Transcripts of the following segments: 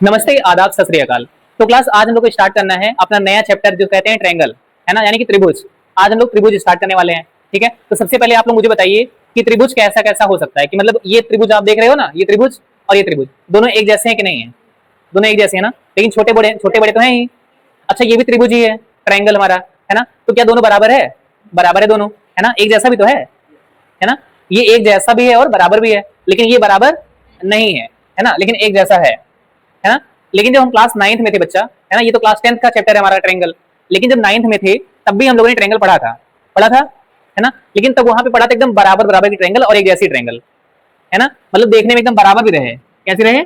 नमस्ते, आदाब, सत श्री अकाल। तो क्लास आज हम लोग को स्टार्ट करना है अपना नया चैप्टर जो कहते हैं ट्रायंगल, है ना, यानी कि त्रिभुज। आज हम लोग त्रिभुज स्टार्ट करने वाले हैं। ठीक है, तो सबसे पहले आप लोग मुझे बताइए कि त्रिभुज कैसा कैसा हो सकता है, कि मतलब ये त्रिभुज आप देख रहे हो ना, ये त्रिभुज और ये त्रिभुज दोनों एक जैसे हैं कि नहीं है? दोनों एक जैसे हैं ना, लेकिन छोटे बड़े तो हैं ही। अच्छा, ये भी त्रिभुज ही है, ट्रायंगल हमारा, है ना। तो क्या दोनों बराबर है? बराबर है दोनों, है ना, एक जैसा भी तो है ना। ये एक जैसा भी है और बराबर भी है, लेकिन ये बराबर नहीं है ना, लेकिन एक जैसा है ना। लेकिन जब हम क्लास 9th में थे बच्चा, है ना, ये तो क्लास 10th का चैप्टर है हमारा ट्रायंगल, लेकिन जब 9th में थे तब भी हम लोगों ने ट्रायंगल पढ़ा था, है ना। लेकिन तब वहां पे पढ़ा था एकदम बराबर बराबर की ट्रायंगल और एक जैसी ट्रायंगल, है ना, मतलब देखने में एकदम बराबर भी रहे, कैसे रहे,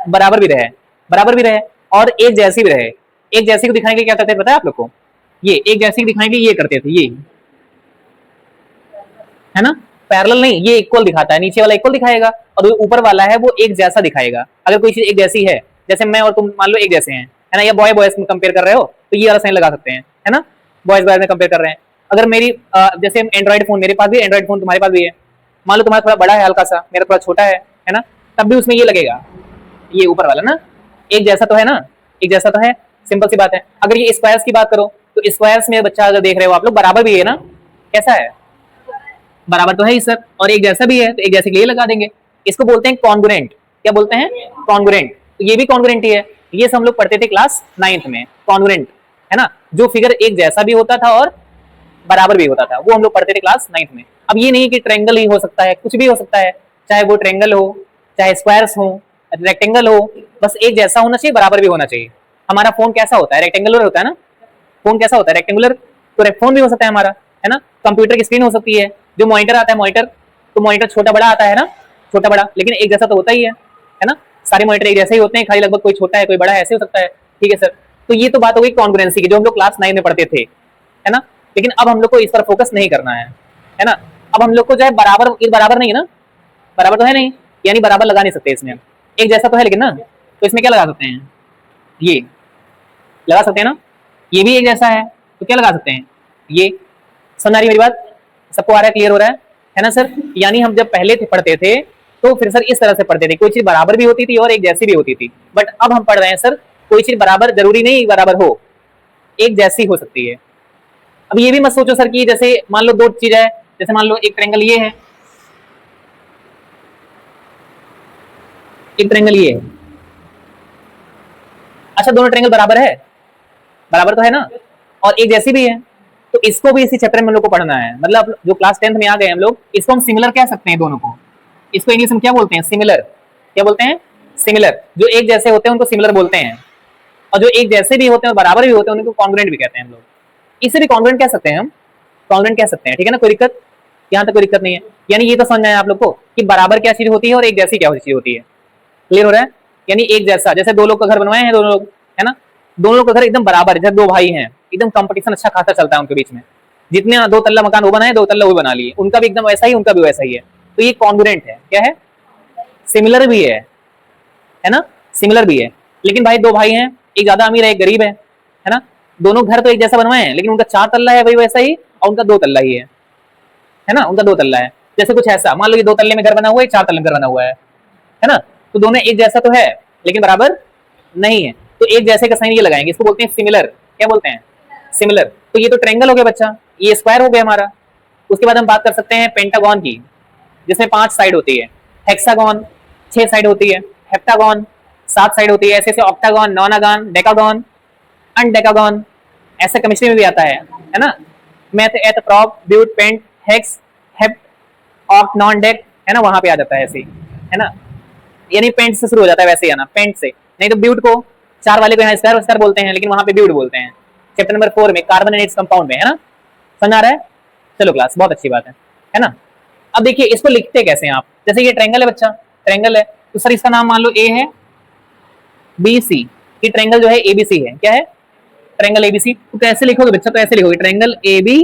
बराबर भी रहे और एक जैसी भी रहे। एक जैसी को दिखाने के लिए क्या करते थे पता है आप लोग को? ये एक जैसी को दिखाने के लिए ये करते थे, ये, है ना, पैरेलल नहीं, ये इक्वल दिखाता है, नीचे वाला इक्वल दिखाएगा और जो ऊपर वाला है वो एक जैसा दिखाएगा। अगर कोई चीज एक जैसी है, जैसे मैं और तुम मान लो एक जैसे हैं, है ना, या बॉय बॉयज में कंपेयर कर रहे हो तो ये वाला साइन लगा सकते हैं, है ना, बॉयज बॉयज में कंपेयर कर रहे हैं। अगर मेरी जैसे एंड्रॉइड फोन, मेरे पास भी एंड्रॉइड फोन, तुम्हारे पास भी है, मान लो तुम्हारा थोड़ा बड़ा है हल्का सा, मेरा थोड़ा छोटा है ना, तब भी उसमें ये लगेगा, ये ऊपर वाला ना, एक जैसा तो है ना, एक जैसा तो है, सिंपल सी बात है। अगर ये स्क्वायर्स की बात करो तो स्क्वायर्स में बच्चा अगर देख रहे हो आप लोग, बराबर भी है ना, कैसा है, बराबर तो है ही सर, और एक जैसा भी है तो एक जैसे के लिए लगा देंगे। इसको बोलते हैं कॉन्ग्रुएंट। क्या बोलते हैं? कॉन्ग्रुएंट। तो ये भी कॉन्ग्रुएंट ही है, ये सब हम लोग पढ़ते थे क्लास 9th में, कॉन्ग्रुएंट, है ना, जो फिगर एक जैसा भी होता था और बराबर भी होता था, वो हम लोग पढ़ते थे क्लास 9th में। अब ये नहीं कि ट्रायंगल ही हो सकता है, कुछ भी हो सकता है, चाहे वो ट्रायंगल हो, चाहे स्क्वायर्स हो, रेक्टेंगल हो, बस एक जैसा होना चाहिए, बराबर भी होना चाहिए। हमारा फोन कैसा होता है? रेक्टेंगुलर होता है ना, फोन कैसा होता है? रेक्टेंगुलर। तो फोन भी हो सकता है हमारा, है ना, कंप्यूटर की स्क्रीन हो सकती है, जो मॉनिटर आता है, मॉनिटर, तो मॉनिटर छोटा बड़ा आता है ना, छोटा बड़ा, लेकिन एक जैसा तो होता ही है ना, सारे मॉनिटर एक जैसे ही होते हैं, खाली लगभग कोई छोटा है कोई बड़ा है, ऐसे हो सकता है। ठीक है सर, तो ये तो बात हो गई कॉन्ग्रुएंसी की, जो हम लोग क्लास 9 में पढ़ते थे, है ना। लेकिन अब हम लोग को इस पर फोकस नहीं करना है ना। अब हम लोग को जो है बराबर, ये बराबर नहीं है ना, बराबर तो है नहीं, यानी बराबर लगा नहीं सकते इसमें, एक जैसा तो है लेकिन ना, तो इसमें क्या लगा सकते हैं? ये लगा सकते हैं ना, ये भी एक जैसा है, तो क्या लगा सकते हैं? ये। समझ आ रही मेरी बात? सबको आ रहा है, क्लियर हो रहा है ना सर। यानी हम जब पहले पढ़ते थे तो फिर सर इस तरह से पढ़ते थे, कोई चीज बराबर भी होती थी और एक जैसी भी होती थी। बट अब हम पढ़ रहे हैं सर, कोई चीज बराबर जरूरी नहीं बराबर हो, एक जैसी हो सकती है। अब ये भी मत सोचो सर कि जैसे मान लो दो चीज है, जैसे मान लो एक ट्रायंगल ये है, एक ट्रायंगल ये है, अच्छा दोनों ट्रायंगल बराबर है, बराबर तो है ना, और एक जैसी भी है, तो इसको भी इसी चैप्टर में हम लोग को पढ़ना है। मतलब जो क्लास 10th में आ गए हम लोग, इसको हम सिमिलर कह सकते हैं दोनों को। इसको इंग्लिश में क्या बोलते हैं? सिमिलर। क्या बोलते हैं? सिमिलर। जो एक जैसे होते हैं उनको सिमिलर बोलते हैं, और जो एक जैसे भी होते हैं और बराबर भी होते हैं उनको कॉन्ग्रुएंट भी कहते हैं हम लोग। इसे भी कॉन्ग्रुएंट कह सकते हैं हम, कॉन्ग्रुएंट कह सकते हैं, ठीक है ना, कोई दिक्कत, यहाँ तक कोई दिक्कत नहीं है। यानी ये तो समझ आया आप लोग को कि बराबर क्या चीज होती है और एक जैसी क्या चीज होती है। क्लियर हो रहा है? यानी एक जैसा, जैसे दो लोग का घर बनवाए हैं दोनों लोग, है ना, दोनों लोग का घर एकदम बराबर है, जैसे दो भाई हैं, एकदम कंपटीशन अच्छा खासा चलता है उनके बीच में, जितने दो तल्ला मकान वो बनाए, दो तल्ला वो बना लिए, उनका भी एकदम वैसा ही, उनका भी वैसा ही है, तो ये कॉन्ग्रुएंट है। क्या है? सिमिलर भी है ना, सिमिलर भी है। लेकिन भाई दो भाई हैं, एक ज्यादा अमीर है एक गरीब है ना, दोनों घर तो एक जैसा बनवाए हैं, लेकिन उनका 4 तल्ला है वही वैसा ही, और उनका 2 तल्ला ही है ना, उनका 2 तल्ला है। जैसे कुछ ऐसा मान लो ये 2 तल्ले में घर बना हुआ है, 4 तल्ले में घर बना हुआ है ना, तो दोनों एक जैसा तो है लेकिन बराबर नहीं है, तो एक जैसे का साइन ये लगाएंगे, इसको बोलते हैं सिमिलर। क्या बोलते हैं? सिमिलर। तो ये तो ट्रायंगल हो गया बच्चा, ये स्क्वायर हो गया हमारा। उसके बाद हम बात कर सकते हैं पेंटागन की, जिसमें 5 साइड होती है। हेक्सागन 6 साइड होती है, हेप्टागन 7 साइड होती है, ऐसे ऐसे ऑक्टागन, नोनागन, डेकागन, अनडेकागन, ऐसा केमिस्ट्री में भी आता है ना, meth, eth, prop, but, pent, hex, hept, oct, non dec, है ना, वहां पे आ जाता है ऐसे, है ना, यानी पेंट से शुरू हो जाता है वैसे ही आना, पेंट से। नहीं तो ब्यूट को 4 वाले को यहाँ स्क्वायर स्क्वायर बोलते हैं, लेकिन वहां पे ब्यूट बोलते हैं, चैप्टर नंबर 4 में कार्बन एंड इट्स कंपाउंड में, है ना। समझ आ रहा है? चलो क्लास, बहुत अच्छी बात है ना। अब देखिए इसको लिखते कैसे हैं आप, जैसे ये ट्रायंगल है बच्चा, ट्रायंगल है, तो सर इसका नाम मान लो ए है, बी सी, ये ट्रायंगल जो है एबीसी है। क्या है? Triangle ABC. तो कैसे लिखोगे बच्चा? तो ऐसे लिखोगे, ट्रायंगल ए बी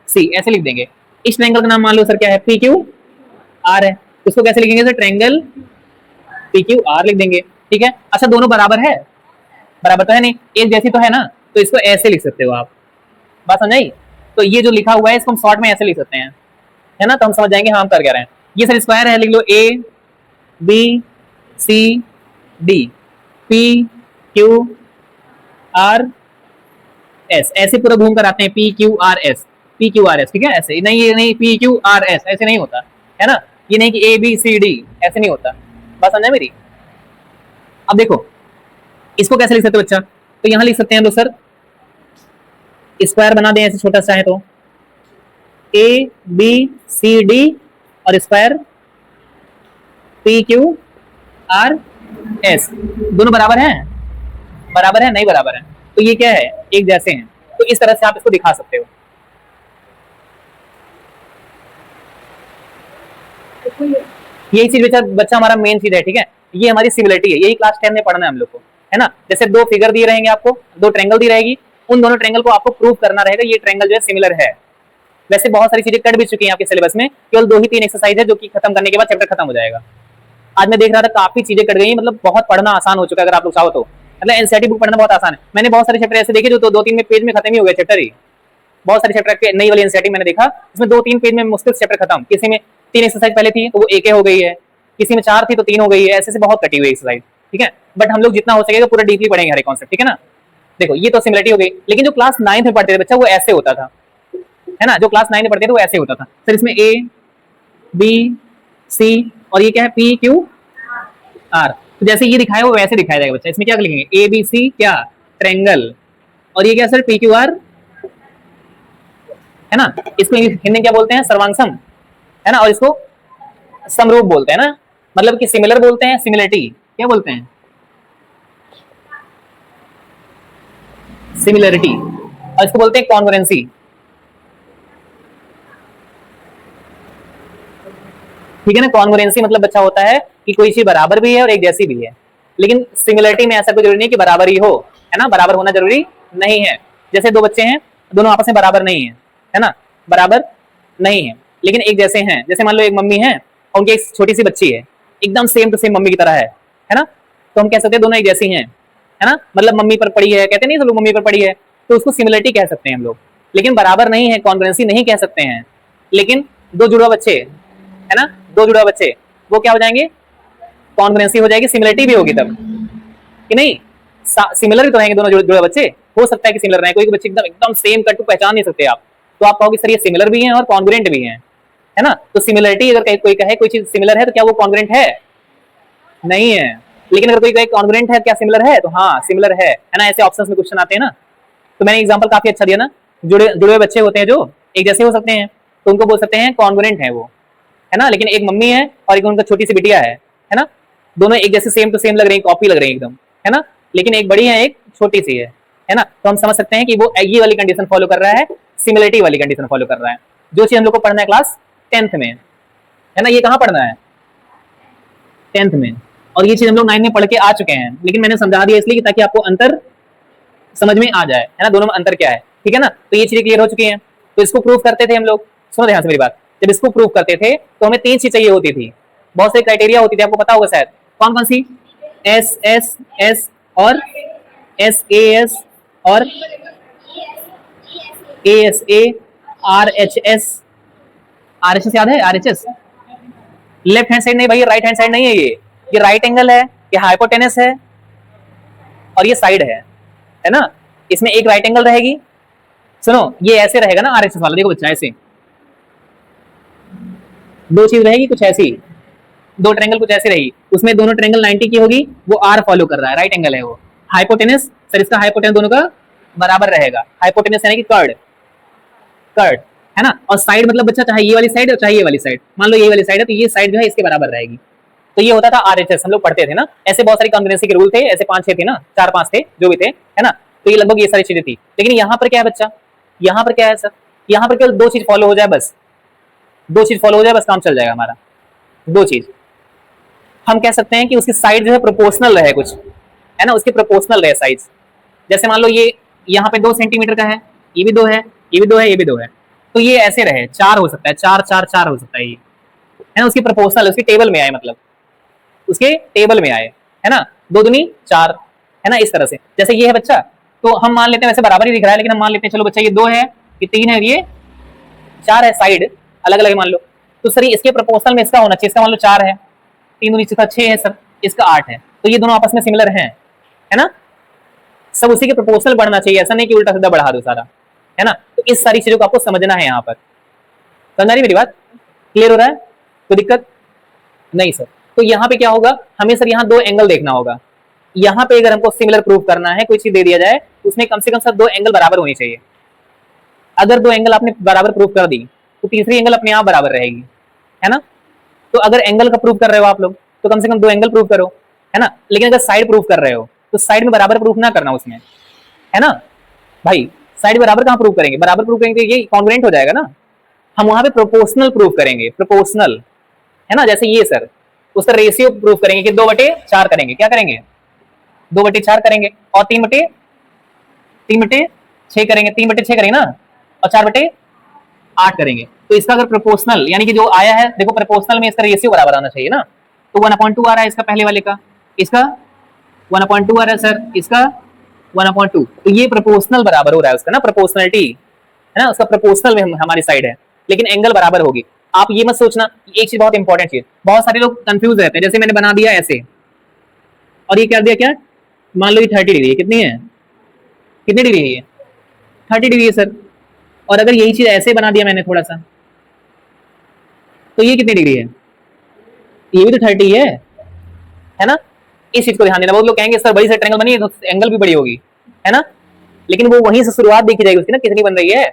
सी, ऐसे लिख देंगे। इस ट्रायंगल का नाम मान लो सर क्या है? पी क्यू आर है, इसको कैसे लिखेंगे sir? Triangle P Q are लिख देंगे। ठीक है, अच्छा दोनों बराबर है? बराबर तो है नहीं, एक जैसी तो है ना, तो इसको ऐसे लिख सकते हो आप, बात समझ आई? तो ये जो लिखा हुआ है इसको हम शॉर्ट में ऐसे लिख सकते हैं, है ना, तो हम समझ जाएंगे हाँ हम कर क्या रहे हैं। ये सर स्क्वायर है, लिख लो A B C D, P Q R S, ऐसे पूरा घूम कर आते हैं P Q R S, P Q R S, ठीक है। ऐसे नहीं, ये नहीं पी क्यू आर एस ऐसे नहीं होता है ना, ये नहीं कि ए बी सी डी ऐसे नहीं होता। बात समझा मेरी? अब देखो इसको कैसे लिख सकते हो बच्चा, तो यहां लिख सकते हैं हम लोग सर, स्क्वायर बना दें ऐसे छोटा सा है तो ए बी सी डी और square P Q R S, दोनों बराबर हैं? बराबर है? नहीं बराबर है, तो ये क्या है, एक जैसे हैं। तो इस तरह से आप इसको दिखा सकते हो। यही चीज बच्चा हमारा मेन चीज है, ठीक है। ये हमारी सिमिलरिटी है, यही क्लास 10 में पढ़ना है हम लोग को, है ना। जैसे दो फिगर दिए रहेंगे आपको, दो ट्रेंगल दी रहेगी, उन दोनों ट्रेंगल को आपको प्रूव करना रहेगा ये ट्रेंगल जो है सिमिलर है। वैसे बहुत सारी चीजें कट भी चुकी हैं आपके सिलेबस में, केवल 2 ही 3 एक्सरसाइज है जो कि खत्म करने के बाद चैप्टर खत्म हो जाएगा। आज मैं देख रहा था काफी चीजें कट गई, मतलब बहुत पढ़ना आसान हो चुका है अगर आप लोग चाहो तो, मतलब एनसीईआरटी बुक पढ़ना बहुत आसान है। मैंने बहुत सारे चैप्टर ऐसे देखे जो तो 2-3 पेज में खत्म ही हो गया चैप्टर ही। बहुत सारे चैप्टर नई वाली एनसीईआरटी मैंने देखा उसमें 2-3 पेज में मुश्किल चैप्टर खत्म, किसी में 3 एक्सरसाइज पहले थी तो वो 1 हो गई है, किसी में 4 थी तो 3 हो गई है, ऐसे से बहुत कटी हुई एक्सरसाइज, ठीक है। बट हम लोग जितना हो सकेगा पूरा डीपली पढ़ेंगे हर एक कॉन्सेप्ट, ठीक है ना। देखो ये तो सिमिलरिटी हो गई, लेकिन जो क्लास 9 में पढ़ते थे बच्चा वो ऐसे होता था, है ना। जो क्लास 9 में पढ़ते थे वो ऐसे होता था सर, इसमें ए बी सी और ये क्या है पी क्यू आर, तो जैसे ये दिखाया वो वैसे दिखाया जाएगा बच्चा। इसमें क्या लिखेंगे, ए बी सी क्या ट्रायंगल, और ये क्या सर पी क्यू आर, है ना। इसको हिंदी में क्या बोलते हैं, सर्वांगसम, है ना। और इसको समरूप बोलते हैं ना, मतलब कि सिमिलर बोलते हैं, सिमिलरिटी क्या बोलते हैं, सिमिलरिटी, और इसको बोलते हैं कॉन्ग्रुएंसी, ठीक है ना। कॉन्ग्रुएंसी मतलब बच्चा होता है कि कोई चीज बराबर भी है और एक जैसी भी है, लेकिन सिमिलरिटी में ऐसा कोई जरूरी नहीं कि बराबर ही हो, है ना। बराबर होना जरूरी नहीं है। जैसे दो बच्चे हैं, दोनों आपस में बराबर नहीं है ना, बराबर नहीं है, लेकिन एक जैसे हैं। जैसे मान लो एक मम्मी है और उनकी एक छोटी सी बच्ची है, एकदम सेम टू सेम मम्मी की तरह है ना, तो हम कह सकते हैं दोनों एक जैसी हैं, है ना। मतलब मम्मी पर पड़ी है, कहते नहीं सब लोग मम्मी पर पड़ी है, तो उसको सिमिलरिटी कह सकते हैं हम लोग, लेकिन बराबर नहीं है, कॉन्ग्रुएंसी नहीं कह सकते हैं। लेकिन दो जुड़वा बच्चे, है ना, दो जुड़वा बच्चे वो क्या हो जाएंगे, कॉन्ग्रुएंसी हो जाएगी, सिमिलरिटी भी होगी तब कि नहीं। सिमिलर भी तो रहेंगे दोनों जुड़वा बच्चे, हो सकता है कि सिमिलर रहे, कोई बच्चे एकदम एकदम सेम कट को पहचान नहीं सकते आप, तो आप कहोगे सर ये सिमिलर भी हैं और कॉन्ग्रुएंट भी हैं, है ना। तो सिमिलरिटी अगर कोई कहे कोई चीज सिमिलर है तो क्या वो कॉन्ग्रुएंट है, नहीं है। लेकिन अगर कोई कहे कॉन्ग्रुएंट है क्या सिमिलर है, तो हाँ सिमिलर है ना। ऐसे ऑप्शंस में क्वेश्चन आते हैं ना, तो मैंने एग्जांपल काफी अच्छा दिया ना। जुड़े बच्चे होते हैं जो एक जैसे हो सकते हैं, तो उनको बोल सकते हैं कॉन्ग्रुएंट है वो, है ना। लेकिन एक मम्मी है और एक उनका छोटी सी बिटिया है ना, दोनों एक जैसे सेम टू सेम लग रही है, कॉपी लग रही है एकदम, है ना, लेकिन एक बड़ी है एक छोटी सी है ना। तो हम समझ सकते हैं कि वो ये वाली कंडीशन फॉलो कर रहा है, सिमिलरिटी वाली कंडीशन फॉलो कर रहा है, जो चीज हम लोग को पढ़ना है क्लास 10th में, है ना। ये कहाँ पढ़ना है, 10th में, और ये चीज हम लोग 9 में पढ़ के आ चुके हैं, लेकिन मैंने समझा दिया इसलिए ताकि आपको अंतर समझ में आ जाए, है ना, दोनों में अंतर क्या है, ठीक है ना। तो ये चीजें क्लियर हो चुकी हैं। तो इसको प्रूव करते थे हम लोग, सुनो ध्यान से मेरी बात, जब इसको प्रूव करते थे तो हमें 3 चीज चाहिए होती थी, बहुत सारी क्राइटेरिया होती थी, आपको पता होगा शायद। कौन कौन सी, एस एस एस और एस ए एस और A S A, R H S, R H S याद है, R H S left hand side नहीं भाई, राइट हैंड साइड नहीं है, ये राइट एंगल है, ये हाइपोटेनस है और ये साइड है ना। इसमें एक राइट एंगल रहेगी, सुनो ये ऐसे रहेगा ना आरएचएस वाला, देखो बच्चा ऐसे दो चीज रहेगी कुछ ऐसी, दो ट्रायंगल कुछ ऐसे रहेगी, उसमें दोनों ट्रायंगल 90 की होगी, वो आर फॉलो कर रहा है, राइट एंगल है वो। हाइपोटेनस सर, इसका हाइपोटेनस दोनों का बराबर रहेगा, हाइपोटेनस यानी कि कर्ड, कर्ड, है ना। और साइड मतलब बच्चा चाहे ये वाली साइड और चाहे ये वाली साइड, मान लो ये वाली साइड है तो ये साइड जो है इसके बराबर रहेगी। तो ये होता था आरएचएस, हम लोग पढ़ते थे ना। ऐसे बहुत सारी कॉन्ग्रुएंसी के रूल थे, ऐसे 5-6 थे ना, 4-5 थे जो भी थे, है ना। तो ये लगभग ये सारी चीजें थी। लेकिन यहाँ पर क्या है बच्चा, यहाँ पर क्या है सर, यहाँ पर केवल 2 चीज फॉलो हो जाए बस, 2 चीज फॉलो हो जाए बस काम चल जाएगा हमारा। 2 चीज हम कह सकते हैं कि उसकी साइड जो है प्रोपोर्शनल रहे कुछ, है ना, उसके प्रोपोर्शनल रहे साइज। जैसे मान लो ये यहाँ पे 2 सेंटीमीटर का है, ये भी 2 है, ये भी 2 है, ये भी 2 है, तो ये ऐसे रहे, 4 हो सकता है, 4-4-4 हो सकता है ये, है ना। उसकी प्रोपोर्शनल, उसकी टेबल में आए, मतलब उसके टेबल में आए, है ना, 2 दूनी 4, है ना, इस तरह से। जैसे ये है बच्चा, तो हम मान लेते हैं वैसे बराबर ही दिख रहा है, लेकिन हम मान लेते हैं चलो बच्चा ये 2 है, ये 3 है, ये 4 है, साइड अलग अलग मान लो, तो सर इसके प्रोपोर्शनल में इसका होना चाहिए, इसका मान लो 4 है, 3 दूनी 6 है सर, इसका 8 है, तो ये दोनों आपस में सिमिलर हैं, है ना, सब उसी के प्रोपोर्शनल बढ़ना चाहिए, ऐसा नहीं कि उल्टा सीधा बढ़ा दो सारा, है ना। तो इस सारी चीजों को आपको समझना है यहाँ पर, समझ रही मेरी बात, क्लियर हो रहा है, कोई दिक्कत नहीं सर। तो यहाँ पे क्या होगा, हमें सर यहाँ दो एंगल देखना होगा। यहाँ पे अगर हमको सिमिलर प्रूव करना है, कोई चीज दे दिया जाए, उसमें कम से कम सर दो एंगल बराबर होनी चाहिए। अगर दो एंगल आपने बराबर प्रूव कर दी तो तीसरी एंगल अपने आप बराबर रहेगी, है ना। तो अगर एंगल का प्रूव कर रहे हो आप लोग तो कम से कम दो एंगल प्रूव करो, है ना। लेकिन अगर साइड प्रूव कर रहे हो तो साइड में बराबर प्रूफ ना करना उसमें, है ना भाई। साइड बराबर कहां प्रूव करेंगे, बराबर प्रूव करेंगे ये कॉन्ग्रुएंट हो जाएगा ना। हम वहां पे प्रोपोर्शनल प्रूव करेंगे, प्रोपोर्शनल, है ना। जैसे ये सर, उसका रेशियो प्रूव करेंगे कि 2/4 करेंगे, क्या करेंगे 2/4 करेंगे, और 3/6 करेंगे, 3/6 करेंगे ना, और 4/8 करेंगे। तो इसका अगर प्रोपोर्शनल यानी कि जो आया है, देखो प्रोपोर्शनल में इसका रेशियो बराबर आना चाहिए ना। तो 1/2 आ रहा है इसका पहले वाले का, इसका 1/2 आ रहा है सर, इसका 1/2। तो ये प्रोपोर्शनल बराबर हो रहा है उसका ना, प्रोपोर्शनलिटी, है ना, उसका प्रोपोर्शनल में हमारी साइड है, लेकिन एंगल बराबर होगी। आप ये मत सोचना, एक चीज बहुत इंपॉर्टेंट चीज, बहुत सारे लोग कंफ्यूज रहते हैं। जैसे मैंने बना दिया ऐसे, और ये कर दिया क्या, मान लो ये 30 डिग्री है, कितनी है, कितनी डिग्री है ये 30 डिग्री है सर। और अगर यही चीज ऐसे बना दिया मैंने थोड़ा सा, तो ये कितनी डिग्री है, ये भी तो 30 है ना। इस चीज को ध्यान देना। बहुत लोग कहेंगे सर बड़ी से ट्रायंगल बनी है तो एंगल भी बड़ी होगी, है ना, लेकिन वो वहीं से शुरुआत देखी जाएगी उसकी ना, कितनी बन रही है।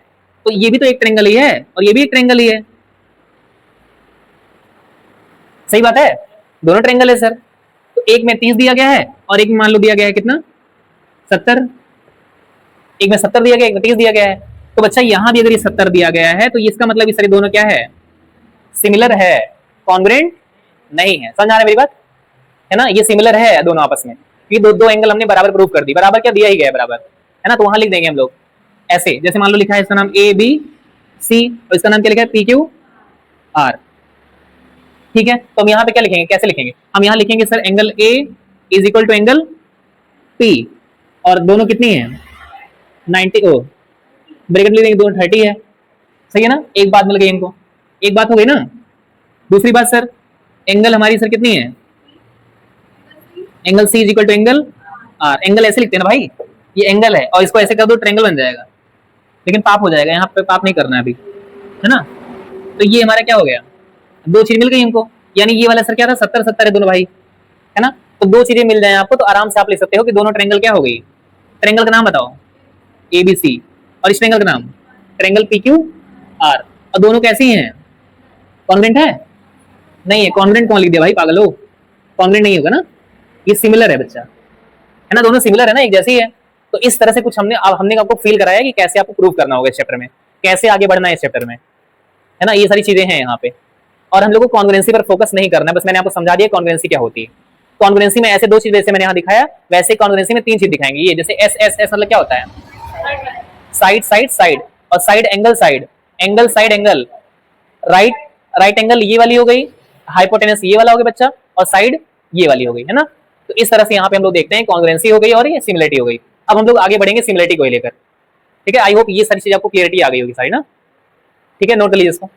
तो ये भी तो एक ट्रायंगल ही है और ये भी एक ट्रायंगल ही है, सही बात है, दोनों ट्रायंगल है सर। तो एक में 30 दिया गया है और एक में मान लो दिया गया है कितना 70, एक में 70 दिया गया, एक में 30 दिया गया है। तो बच्चा यहां भी अगर ये 70 दिया गया है तो इसका मतलब ये सारे दोनों क्या है, सिमिलर है, कॉन्ग्रुएंट नहीं है। समझ आ रहा है मेरी बात, है ना। ये सिमिलर है दोनों आपस में, ये दो एंगल हमने बराबर प्रूव कर दी, बराबर क्या दिया ही गया है बराबर, है ना। तो वहां लिख देंगे हम लोग ऐसे, जैसे मान लो लिखा है इसका नाम ए बी सी और इसका नाम क्या लिखा है पी क्यू आर, ठीक है। तो हम यहाँ पे क्या लिखेंगे, कैसे लिखेंगे, हम यहाँ लिखेंगे sir angle A is equal to angle P, और दोनों कितनी है 90, ओ ब्रैकेट ले लेंगे, दोनों 30 है, सही है ना। एक बात मिल गई इनको, एक बात हो गई ना। दूसरी बात सर, एंगल हमारी सर कितनी है, angle C is equal to angle R. Angle ऐसे लिखते हैं ना भाई, ये एंगल है और इसको ऐसे कर दो ट्रायंगल बन जाएगा, लेकिन पाप हो जाएगा, यहाँ पे पाप नहीं करना है अभी, है ना। तो ये हमारा क्या हो गया, दो चीज मिल गई हमको, यानी ये वाला सर क्या था 70-70 है दोनों भाई, है ना। तो दो चीजें मिल जाए आपको तो आराम से आप लिख सकते हो कि दोनों ट्रायंगल क्या हो गई। ट्रायंगल का नाम बताओ ए बी सी, और इस ट्रायंगल का नाम ट्रायंगल पी क्यू आर, और दोनों कैसी हैं, कॉन्ग्रुएंट है, नहीं है। कॉन्ग्रुएंट कौन लिख दिया भाई, पागल हो, कॉन्ग्रुएंट नहीं होगा ना, ये सिमिलर है बच्चा, है ना, दोनों सिमिलर है ना, एक जैसी है। तो इस तरह से कुछ हमने आपको फील कराया कि कैसे आपको प्रूव करना होगा इस चैप्टर में, कैसे आगे बढ़ना है इस चैप्टर में, है ना। ये सारी चीजें हैं यहाँ पे, और हम लोग को कॉन्ग्रुएंसी पर फोकस नहीं करना है, बस मैंने आपको समझा दिया कॉन्ग्रुएंसी क्या होती है। कॉन्ग्रुएंसी में ऐसे दो चीज जैसे मैंने यहाँ दिखाया, वैसे कॉन्ग्रुएंसी में तीन चीज दिखाएंगे। ये जैसे एस एस एस मतलब क्या होता है, साइड साइड साइड, और side angle side, angle side angle, right right angle ये वाली हो गई, हाइपोटेनस ये वाला हो गया बच्चा, और साइड ये वाली हो गई, है ना। तो इस तरह से यहाँ पे हम लोग देखते हैं कॉन्ग्रुएंसी हो गई और ये सिमिलरिटी हो गई। अब हम लोग आगे बढ़ेंगे सिमिलरिटी को लेकर, ठीक है। आई होप ये सारी चीज आपको क्लियरिटी आ गई होगी सारी ना, ठीक है। नोट कर लीजिए इसको।